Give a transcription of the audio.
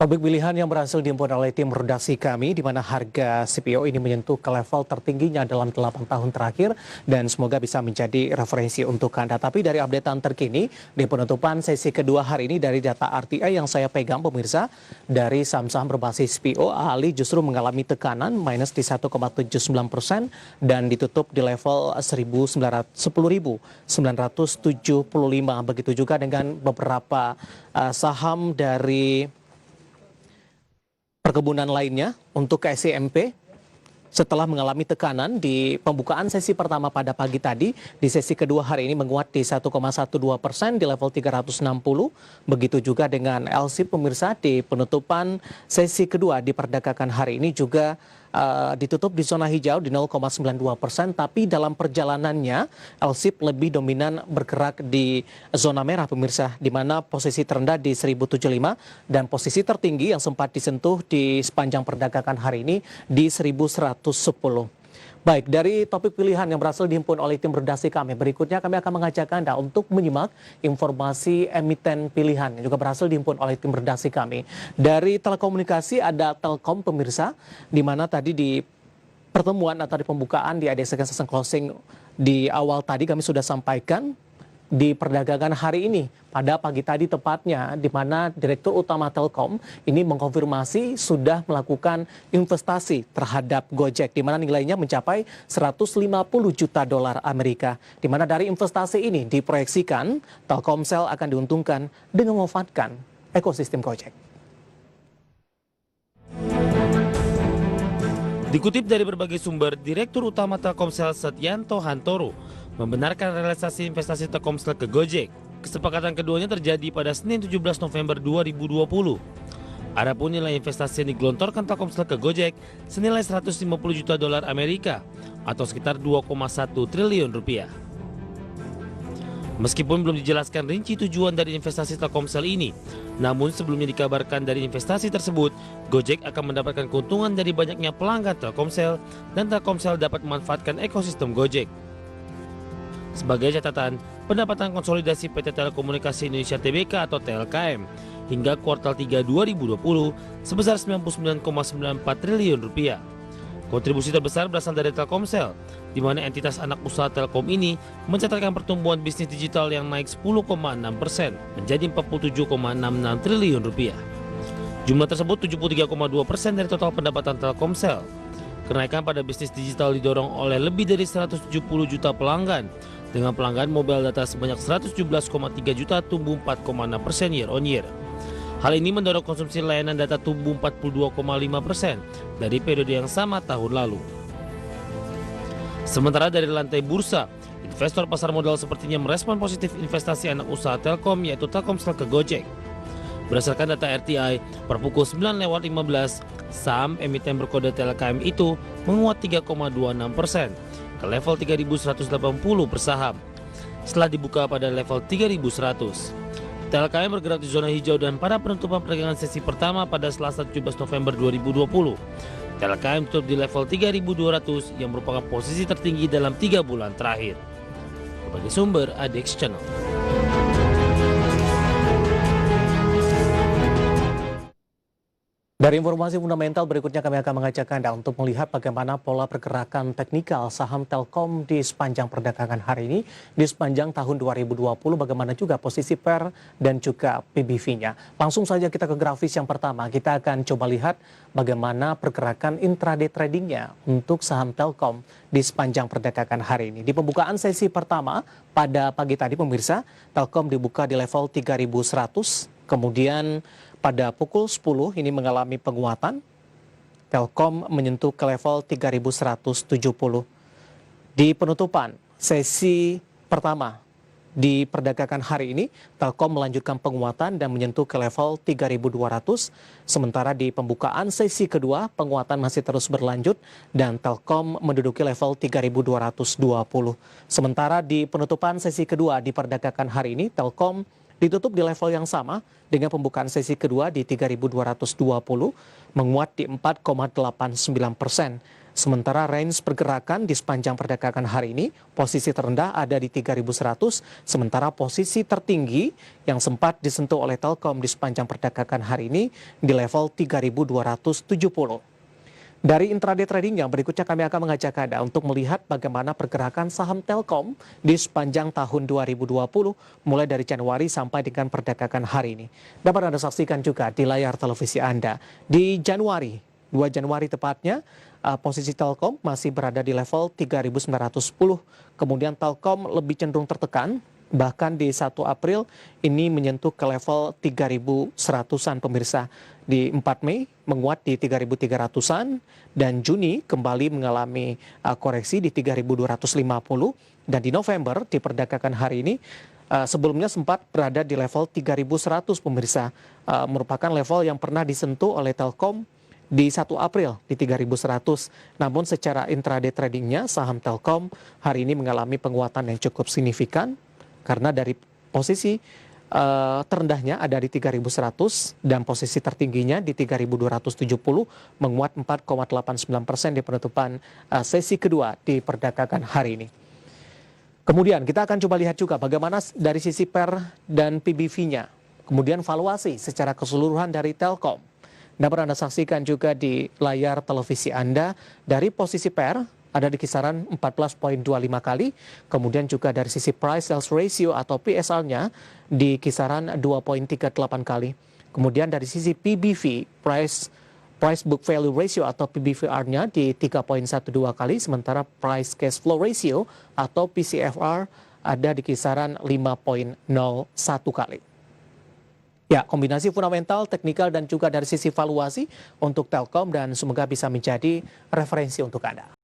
Topik pilihan yang berhasil dihimpun oleh tim redaksi kami, di mana harga CPO ini menyentuh ke level tertingginya dalam 8 tahun terakhir dan semoga bisa menjadi referensi untuk Anda. Tapi dari updatean terkini di penutupan sesi kedua hari ini dari data RTI yang saya pegang pemirsa, dari saham-saham berbasis CPO, AHLI justru mengalami tekanan minus di 1,79% dan ditutup di level 10.975. Begitu juga dengan beberapa saham dari perkebunan lainnya untuk KSEMP setelah mengalami tekanan di pembukaan sesi pertama pada pagi tadi, di sesi kedua hari ini menguat di 1,12% di level 360. Begitu juga dengan LSIP pemirsa di penutupan sesi kedua diperdagangkan hari ini juga ditutup di zona hijau di 0,92%, tapi dalam perjalanannya LSIP lebih dominan bergerak di zona merah pemirsa, di mana posisi terendah di 1075 dan posisi tertinggi yang sempat disentuh di sepanjang perdagangan hari ini di 1110. Baik, dari topik pilihan yang berhasil dihimpun oleh tim redaksi kami, berikutnya kami akan mengajak Anda untuk menyimak informasi emiten pilihan yang juga berhasil dihimpun oleh tim redaksi kami. Dari telekomunikasi ada Telkom pemirsa, di mana tadi di pertemuan atau di pembukaan di IDX Second Closing di awal tadi kami sudah sampaikan di perdagangan hari ini pada pagi tadi tepatnya, di mana Direktur Utama Telkom ini mengkonfirmasi sudah melakukan investasi terhadap Gojek, di mana nilainya mencapai 150 juta dolar Amerika. Di mana dari investasi ini diproyeksikan Telkomsel akan diuntungkan dengan memanfaatkan ekosistem Gojek. Dikutip dari berbagai sumber, Direktur Utama Telkomsel Setyanto Hantoro membenarkan realisasi investasi Telkomsel ke Gojek. Kesepakatan keduanya terjadi pada Senin 17 November 2020. Adapun nilai investasi yang digelontorkan Telkomsel ke Gojek senilai 150 juta dolar Amerika atau sekitar 2,1 triliun rupiah. Meskipun belum dijelaskan rinci tujuan dari investasi Telkomsel ini, namun sebelumnya dikabarkan dari investasi tersebut, Gojek akan mendapatkan keuntungan dari banyaknya pelanggan Telkomsel dan Telkomsel dapat memanfaatkan ekosistem Gojek. Sebagai catatan, pendapatan konsolidasi PT Telekomunikasi Indonesia Tbk atau TLKM hingga kuartal 3 2020 sebesar 99,94 triliun rupiah. Kontribusi terbesar berasal dari Telkomsel, di mana entitas anak usaha Telkom ini mencatatkan pertumbuhan bisnis digital yang naik 10,6% menjadi 47,66 triliun rupiah. Jumlah tersebut 73,2% dari total pendapatan Telkomsel. Kenaikan pada bisnis digital didorong oleh lebih dari 170 juta pelanggan, dengan pelanggan mobile data sebanyak 117,3 juta tumbuh 4,6% year on year. Hal ini mendorong konsumsi layanan data tumbuh 42,5% dari periode yang sama tahun lalu. Sementara dari lantai bursa, investor pasar modal sepertinya merespon positif investasi anak usaha Telkom yaitu Telkomsel ke Gojek. Berdasarkan data RTI, per pukul 9.15, saham emiten berkode TLKM itu menguat 3,26% ke level 3.180 per saham, setelah dibuka pada level 3.100. TLKM bergerak di zona hijau dan pada penutupan perdagangan sesi pertama pada Selasa 17 November 2020, TLKM tutup di level 3.200 yang merupakan posisi tertinggi dalam 3 bulan terakhir. Berbagai sumber IDX Channel. Dari informasi fundamental berikutnya kami akan mengajak Anda untuk melihat bagaimana pola pergerakan teknikal saham Telkom di sepanjang perdagangan hari ini, di sepanjang tahun 2020, bagaimana juga posisi PER dan juga PBV-nya. Langsung saja kita ke grafis yang pertama, kita akan coba lihat bagaimana pergerakan intraday tradingnya untuk saham Telkom di sepanjang perdagangan hari ini. Di pembukaan sesi pertama pada pagi tadi pemirsa, Telkom dibuka di level 3.100, kemudian pada pukul 10 ini mengalami penguatan, Telkom menyentuh ke level 3.170. Di penutupan sesi pertama di perdagangan hari ini, Telkom melanjutkan penguatan dan menyentuh ke level 3.200. Sementara di pembukaan sesi kedua, penguatan masih terus berlanjut dan Telkom menduduki level 3.220. Sementara di penutupan sesi kedua di perdagangan hari ini, Telkom ditutup di level yang sama dengan pembukaan sesi kedua di 3.220, menguat di 4,89%. Sementara range pergerakan di sepanjang perdagangan hari ini, posisi terendah ada di 3.100, sementara posisi tertinggi yang sempat disentuh oleh Telkom di sepanjang perdagangan hari ini di level 3.270. Dari intraday trading yang berikutnya kami akan mengajak Anda untuk melihat bagaimana pergerakan saham Telkom di sepanjang tahun 2020 mulai dari Januari sampai dengan perdagangan hari ini. Dapat Anda saksikan juga di layar televisi Anda. Di Januari, 2 Januari tepatnya, posisi Telkom masih berada di level 3.910. Kemudian Telkom lebih cenderung tertekan. Bahkan di 1 April ini menyentuh ke level 3.100-an pemirsa. Di 4 Mei menguat di 3.300-an dan Juni kembali mengalami koreksi di 3.250 dan di November di perdagangan hari ini sebelumnya sempat berada di level 3.100 pemirsa. Merupakan level yang pernah disentuh oleh Telkom di 1 April di 3.100. Namun secara intraday tradingnya saham Telkom hari ini mengalami penguatan yang cukup signifikan karena dari posisi terendahnya ada di 3.100 dan posisi tertingginya di 3.270 menguat 4,89% di penutupan sesi kedua di perdagangan hari ini. Kemudian kita akan coba lihat juga bagaimana dari sisi PER dan PBV-nya. Kemudian valuasi secara keseluruhan dari Telkom. Dapat Anda saksikan juga di layar televisi Anda dari posisi PER ada di kisaran 14,25 kali. Kemudian juga dari sisi price sales ratio atau PSR-nya di kisaran 2,38 kali. Kemudian dari sisi PBV, price book value ratio atau PBVR-nya di 3,12 kali. Sementara price cash flow ratio atau PCFR ada di kisaran 5,01 kali. Ya, kombinasi fundamental, teknikal, dan juga dari sisi valuasi untuk Telkom dan semoga bisa menjadi referensi untuk Anda.